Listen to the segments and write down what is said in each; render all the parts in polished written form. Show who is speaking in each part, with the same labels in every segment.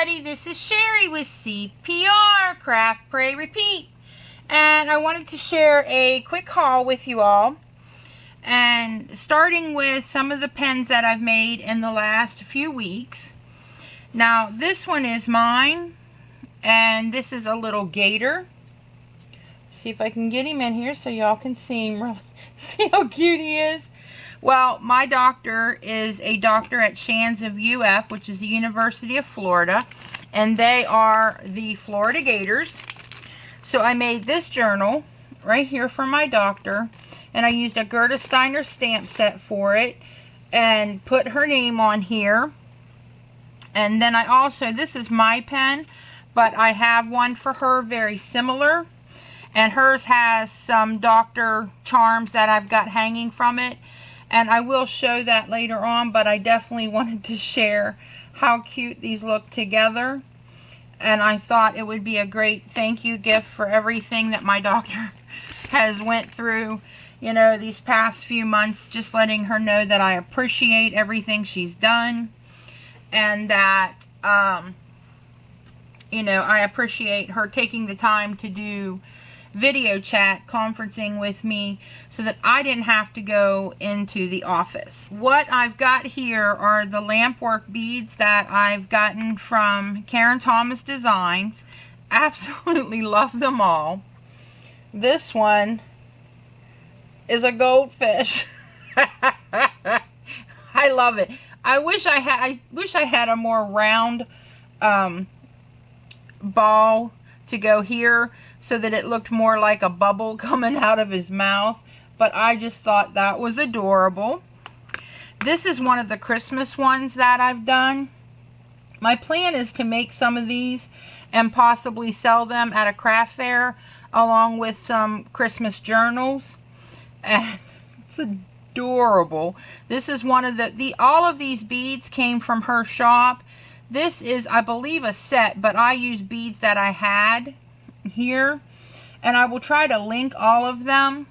Speaker 1: everybody, this is Sherry with CPR, Craft, Pray, Repeat. And I wanted to share a quick haul with you all. And starting with some of the pens that I've made in the last few weeks. Now this one is mine, and this is a little gator. See if I can get him in here so y'all can see him really, see how cute he is. Well, my doctor is a doctor at Shands of UF, which is the University of Florida, and they are the Florida Gators. So I made this journal right here for my doctor, and I used a Gerda Steiner stamp set for it and put her name on here. And then I also, this is my pen, but I have one for her very similar, and hers has some doctor charms that I've got hanging from it. And I will show that later on, but I definitely wanted to share how cute these look together. And I thought it would be a great thank you gift for everything that my doctor has went through, you know, these past few months. Just letting her know that I appreciate everything she's done. And that, you know, I appreciate her taking the time to do video chat conferencing with me so that I didn't have to go into the office. What I've got here are the Lampwork beads that I've gotten from Karen Thomas Designs. Absolutely love them all. This one is a goldfish. I love it. I wish I had a more round ball to go here, so that it looked more like a bubble coming out of his mouth. But I just thought that was adorable. This is one of the Christmas ones that I've done. My plan is to make some of these and possibly sell them at a craft fair along with some Christmas journals. And it's adorable. This is one of all of these beads came from her shop. This is, I believe, a set, but I use beads that I had here, and I will try to link all of them.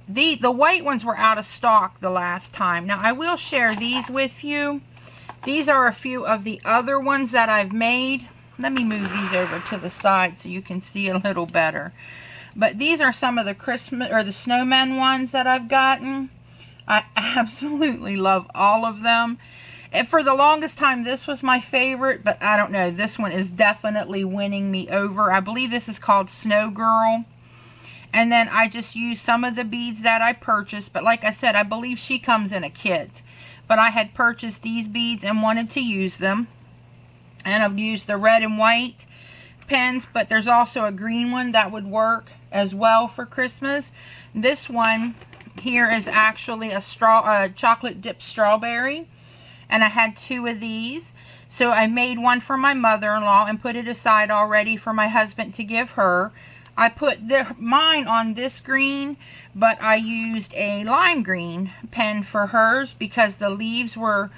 Speaker 1: The white ones were out of stock the last time. Now I will share these with you. These are a few of the other ones that I've made. Let me move these over to the side so you can see a little better. But these are some of the Christmas or the snowman ones that I've gotten. I absolutely love all of them. And for the longest time, this was my favorite, but I don't know. This one is definitely winning me over. I believe this is called Snow Girl. And then I just used some of the beads that I purchased. But like I said, I believe she comes in a kit. But I had purchased these beads and wanted to use them. And I've used the red and white pens, but there's also a green one that would work as well for Christmas. This one here is actually a chocolate dipped strawberry. And I had two of these. So I made one for my mother-in-law and put it aside already for my husband to give her. I put mine on this green, but I used a lime green pen for hers because the leaves were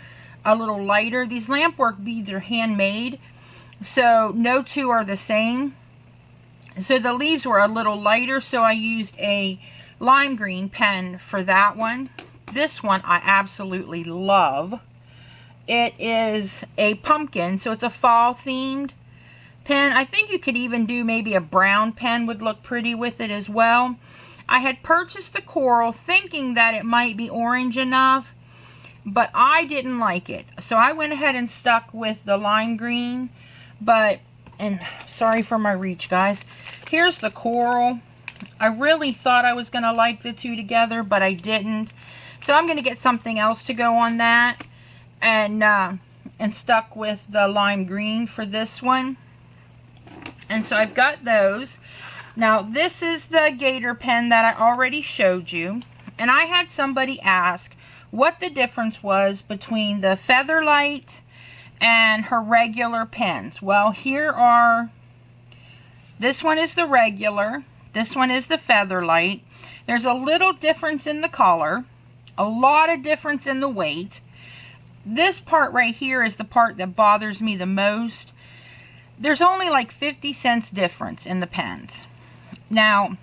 Speaker 1: a little lighter. These Lampwork beads are handmade, so no two are the same. So the leaves were a little lighter, so I used a lime green pen for that one. This one I absolutely love. It is a pumpkin, so it's a fall themed pen. I think you could even do maybe a brown pen would look pretty with it as well. I had purchased the coral thinking that it might be orange enough, but I didn't like it. So I went ahead and stuck with the lime green. But, and sorry for my reach, guys. Here's the coral. I really thought I was going to like the two together, but I didn't. So I'm going to get something else to go on that. And stuck with the lime green for this one. And so I've got those. Now this is the gator pen that I already showed you. And I had somebody ask what the difference was between the Featherlight and her regular pens. Well, here are, this one is the regular, this one is the Featherlight. There's a little difference in the color, a lot of difference in the weight. This part right here is the part that bothers me the most. There's only like 50 cents difference in the pens. Now,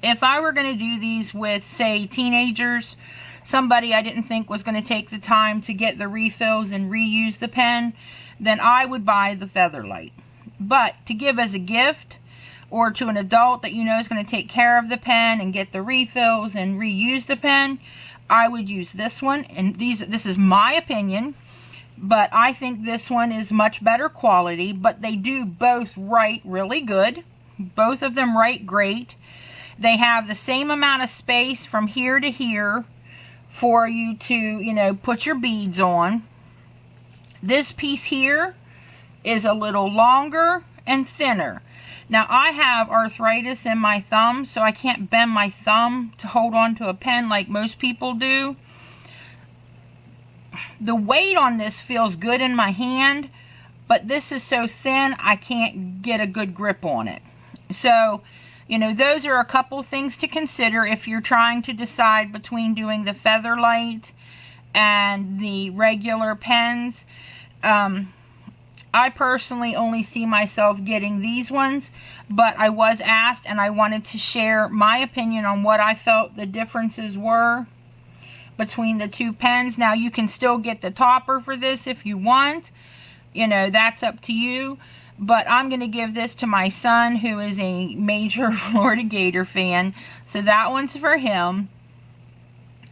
Speaker 1: if I were going to do these with, say, teenagers, somebody I didn't think was going to take the time to get the refills and reuse the pen, then I would buy the Featherlight. But to give as a gift, or to an adult that you know is going to take care of the pen and get the refills and reuse the pen, I would use this one. And this is my opinion, but I think this one is much better quality. But they do both write really good. Both of them write great. They have the same amount of space from here to here for you to, you know, put your beads on. This piece here is a little longer and thinner. Now, I have arthritis in my thumb, so I can't bend my thumb to hold on to a pen like most people do. The weight on this feels good in my hand, but this is so thin, I can't get a good grip on it. So, you know, those are a couple things to consider if you're trying to decide between doing the Featherlight and the regular pens. I personally only see myself getting these ones, but I was asked and I wanted to share my opinion on what I felt the differences were between the two pens. Now, you can still get the topper for this if you want. You know, that's up to you. But I'm going to give this to my son, who is a major Florida Gator fan. So that one's for him.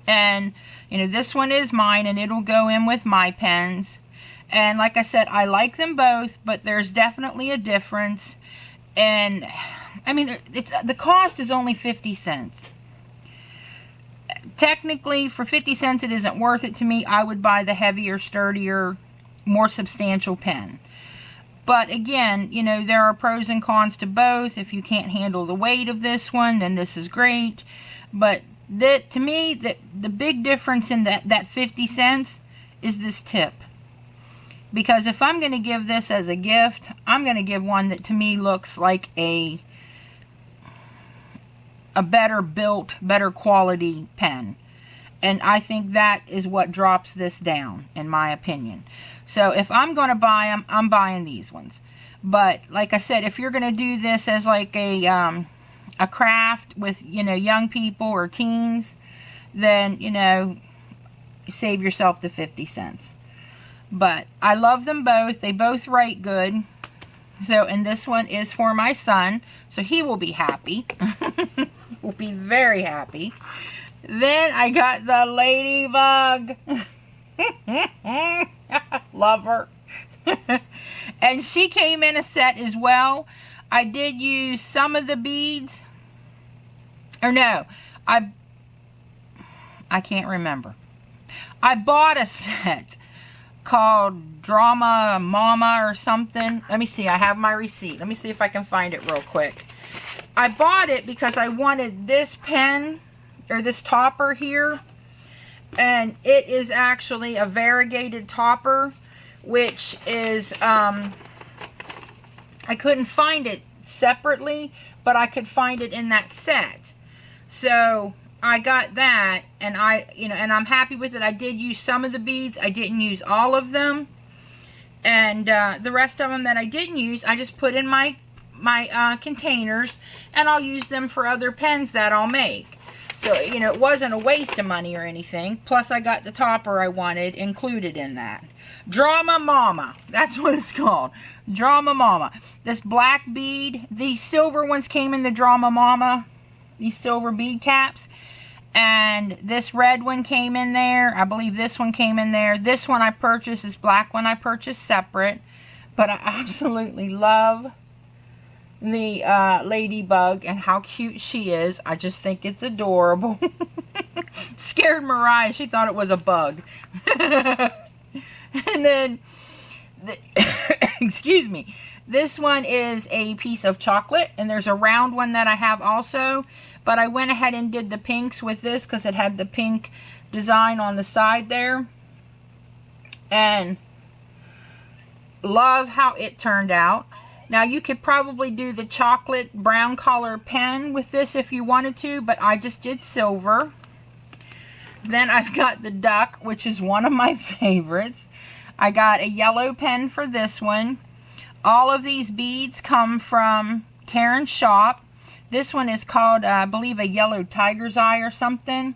Speaker 1: And, you know, this one is mine, and it'll go in with my pens. And like I said, I like them both, but there's definitely a difference. And, I mean, the cost is only 50 cents. Technically, for 50 cents, it isn't worth it to me. I would buy the heavier, sturdier, more substantial pen. But again, you know, there are pros and cons to both. If you can't handle the weight of this one, then this is great. But to me, the big difference in that 50 cents is this tip. Because if I'm going to give this as a gift, I'm going to give one that to me looks like a better built, better quality pen. And I think that is what drops this down, in my opinion. So if I'm going to buy them, I'm buying these ones. But like I said, if you're going to do this as like a craft with, you know, young people or teens, then, you know, save yourself the 50 cents. But I love them both. They both write good. So, and this one is for my son. So he will be happy. Will be very happy. Then I got the Ladybug. Love her. And she came in a set as well. I did use some of the beads. Or no, I can't remember. I bought a set called Drama Mama or something. Let me see. I have my receipt. Let me see if I can find it real quick. I bought it because I wanted this pen, or this topper here. And it is actually a variegated topper, which is, I couldn't find it separately, but I could find it in that set. So I got that, and and I'm happy with it. I did use some of the beads. I didn't use all of them. And the rest of them that I didn't use, I just put in my containers, and I'll use them for other pens that I'll make. So, you know, it wasn't a waste of money or anything. Plus, I got the topper I wanted included in that. Drama Mama. That's what it's called. Drama Mama. This black bead. These silver ones came in the Drama Mama. These silver bead caps. And this red one came in there. I believe this one came in there. This one I purchased. This black one I purchased separate. But I absolutely love the Ladybug and how cute she is. I just think it's adorable. Scared Mariah. She thought it was a bug. And then, excuse me, this one is a piece of chocolate, and there's a round one that I have also, but I went ahead and did the pinks with this because it had the pink design on the side there, and love how it turned out. Now, you could probably do the chocolate brown color pen with this if you wanted to, but I just did silver. Then I've got the duck, which is one of my favorites. I got a yellow pen for this one. All of these beads come from Karen's shop. This one is called, I believe, a yellow tiger's eye or something.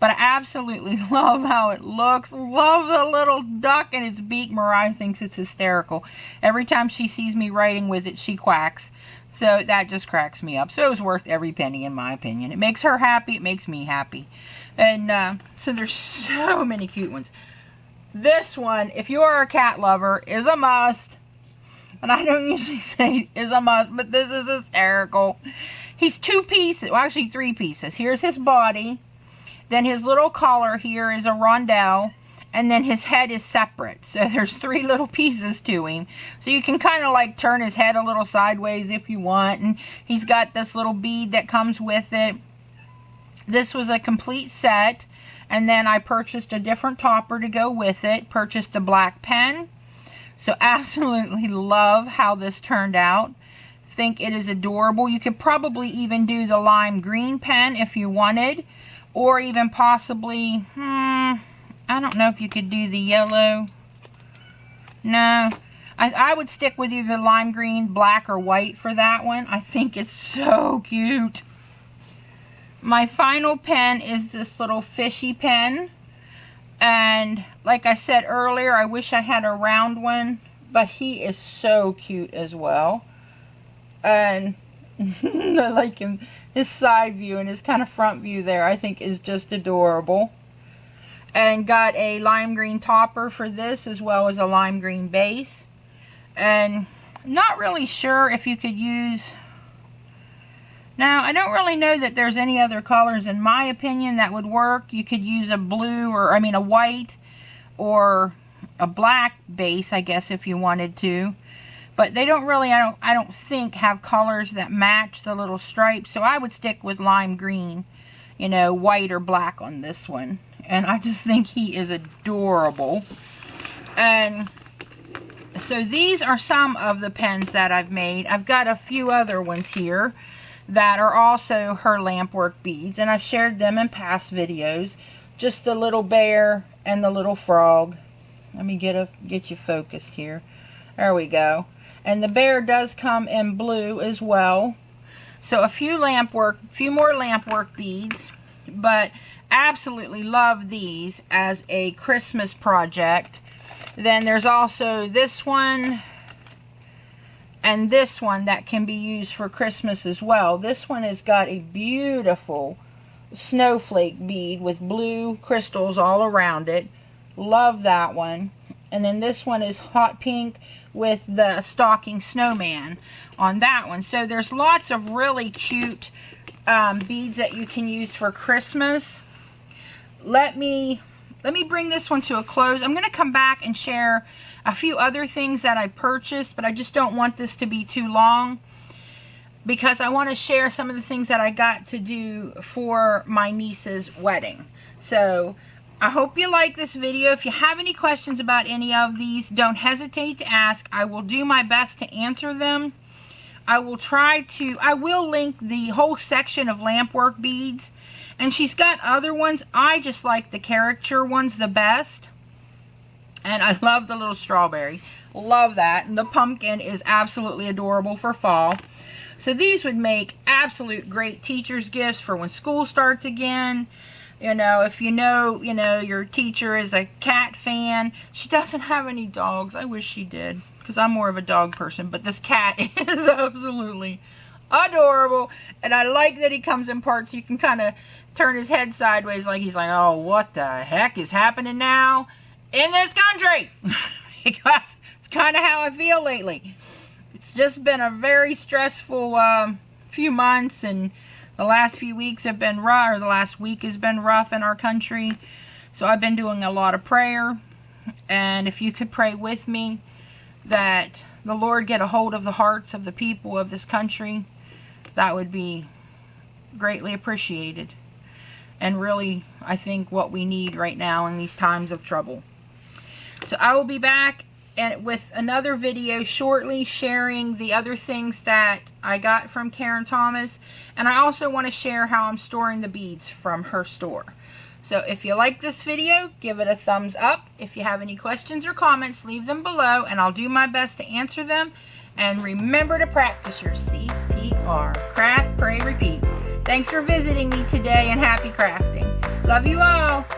Speaker 1: But I absolutely love how it looks. Love the little duck and its beak. Mariah thinks it's hysterical. Every time she sees me writing with it, she quacks. So that just cracks me up. So it was worth every penny in my opinion. It makes her happy. It makes me happy. And so there's so many cute ones. This one, if you are a cat lover, is a must. And I don't usually say is a must, but this is hysterical. He's 2 pieces. Well, actually 3 pieces. Here's his body. Then his little collar here is a rondelle, and then his head is separate. So there's 3 little pieces to him. So you can kind of like turn his head a little sideways if you want. And he's got this little bead that comes with it. This was a complete set. And then I purchased a different topper to go with it. Purchased the black pen. So absolutely love how this turned out. Think it is adorable. You could probably even do the lime green pen if you wanted. Or even possibly, I don't know if you could do the yellow. No, I would stick with either lime green, black, or white for that one. I think it's so cute. My final pen is this little fishy pen. And like I said earlier, I wish I had a round one. But he is so cute as well. And I like him. His side view and his kind of front view there, I think, is just adorable. And got a lime green topper for this, as well as a lime green base. And not really sure if you could use... Now, I don't really know that there's any other colors, in my opinion, that would work. You could use a blue, or I mean a white, or a black base, I guess, if you wanted to. But they don't really, I don't think, have colors that match the little stripes. So I would stick with lime green, you know, white or black on this one. And I just think he is adorable. And so these are some of the pens that I've made. I've got a few other ones here that are also her Lampwork beads. And I've shared them in past videos. Just the little bear and the little frog. Let me get you focused here. There we go. And the bear does come in blue as well. So a few more Lampwork beads. But absolutely love these as a Christmas project. Then there's also this one and this one that can be used for Christmas as well. This one has got a beautiful snowflake bead with blue crystals all around it. Love that one. And then this one is hot pink with the stocking snowman on that one. So there's lots of really cute beads that you can use for Christmas. Let me bring this one to a close. I'm going to come back and share a few other things that I purchased, but I just don't want this to be too long because I want to share some of the things that I got to do for my niece's wedding. So I hope you like this video. If you have any questions about any of these, don't hesitate to ask. I will do my best to answer them. I will link the whole section of Lampwork beads. And she's got other ones. I just like the caricature ones the best. And I love the little strawberry. Love that. And the pumpkin is absolutely adorable for fall. So these would make absolute great teacher's gifts for when school starts again. You know, if you know your teacher is a cat fan. She doesn't have any dogs. I wish she did, because I'm more of a dog person. But this cat is absolutely adorable. And I like that he comes in parts. You can kind of turn his head sideways like he's like, oh, what the heck is happening now in this country? Because it's kind of how I feel lately. It's just been a very stressful few months, and the last few weeks have been rough, or the last week has been rough in our country. So I've been doing a lot of prayer. And if you could pray with me that the Lord get a hold of the hearts of the people of this country, that would be greatly appreciated. And really, I think what we need right now in these times of trouble. So I will be back with another video shortly, sharing the other things that I got from Karen Thomas. And I also want to share how I'm storing the beads from her store. So if you like this video, give it a thumbs up. If you have any questions or comments, leave them below and I'll do my best to answer them. And remember to practice your CPR. Craft, pray, repeat. Thanks for visiting me today, and happy crafting. Love you all.